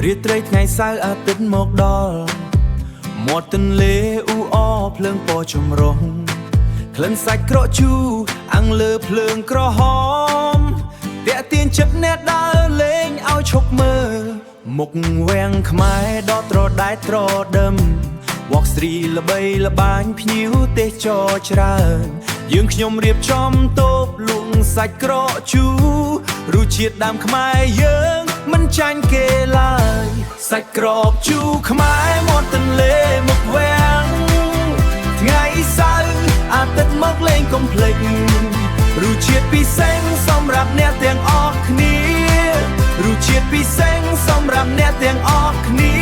រៀបត្រីថ្ងៃសៅរ៍អាទិត្យមកដល់មាត់ទន្លេអ៊ូអភ្លើងពណ៌ចម្រុះក្លិនសាច់ក្រកជូរអាំងលើភ្លើងក្រហមតាក់ទាញចិត្តអ្នកដើរលេងឲ្យឈប់មើលមុខវាំងខ្មែរដកត្រដែតត្រដឹមវ៉កស្រីល្បីល្បាញភ្ញៀវទេសចរច្រើនយើងខ្ញុំរៀបចំតូបលក់សាច់ក្រកជូររសជាតិដើមខ្មែរយើងមិនចាញ់គេឡើយសាច់ក្រកជូរខ្មែរមាត់ទន្លេមុខវាំងថ្ងៃសៅរ៍អាទិត្យមកលេងកុំភ្លេចរសជាតិពិសេសសម្រាប់អ្នកទាំងអស់គ្នារសជាតិពិសេសសម្រាប់អ្នកទាំងអស់គ្នា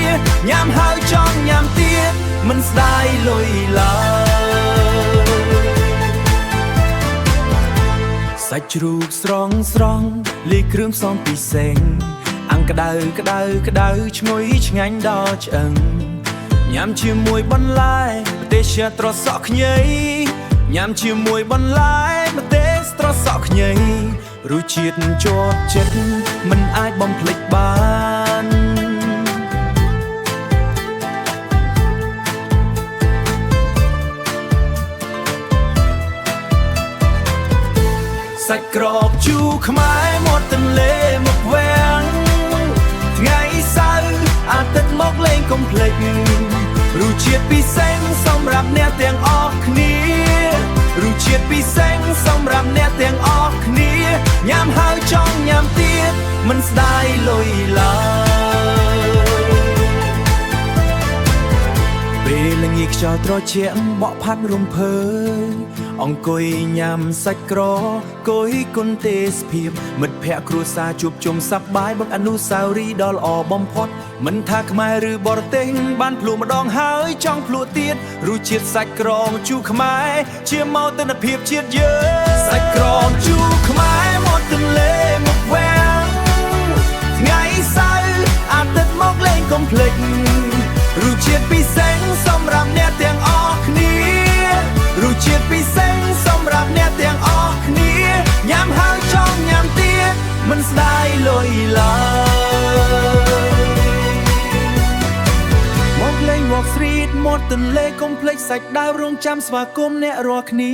ញ៉ាំហើយចង់ញ៉ាំទៀតមិនស្ដាយលុយឡើយសាច់ជ្រូកស្រងលាយគ្រឿងផ្សំពិសេសអាំងក្តៅឈ្ងុយឆ្ងាញ់ដល់ឆ្អឹងញ៉ាំជាមួយបន្លែម្ទេសត្រសក់ខ្ញីញ៉ាំជាមួយបន្លែម្ទេសត្រសក់ខ្ញីរសជាតិជាប់ចិត្តមិនអាចបំភ្លេចបានសាច់ក្រកជូរខ្មែរមាត់ទន្លេមកវាំងថ្ងៃសៅរ៍អាទិត្យមកលេងកុំភ្លេចរសជាតិពិសេសសម្រាប់អ្នកទាំងអស់គ្នារសជាតិពិសេសសម្រាប់អ្នកទាំងអស់គ្នាញ៉ាំហើយចង់ញ៉ាំទៀតមិនស្ដាយលុយឡើយពេលល្ងាចខ្យល់ត្រជាក់បក់ផាត់រំភើអង្គុយញ៉ាំសាច់ក្រកុយគុណទេសភាពមិត្តភក្តិគ្រួសារជួបជុំសប្បាយបឹកអនុស្សាវរីយ៍ដ៏ល្អបំផុតមិនថាខ្មែរឬបរទេសបានភ្លក់ម្ដងហើយចង់ភ្លក់ទៀតរសជាតិសាច់ក្រកជូរខ្មែរជាមោទនភាពជាតិយើងសាច់ក្រកជូរខ្មែរមាត់ទន្លេមកវាំងថ្ងៃសៅរ៍អាទិត្យមកលេងកុំភ្លេចរសជាតិពិសេសសម្រាប់អ្នកទាំងអស់គ្នារសជាតិពិសេសសម្រាប់អ្នកទាំងអស់គ្នាញ៉ាំហើយចង់ញ៉ាំទៀតមិនស្ដាយលុយឡើយមកលេង Walk Street មាត់ទន្លេកុំភ្លេចសាច់ដើររងចាំស្វាគមន៍អ្នករាល់គ្នា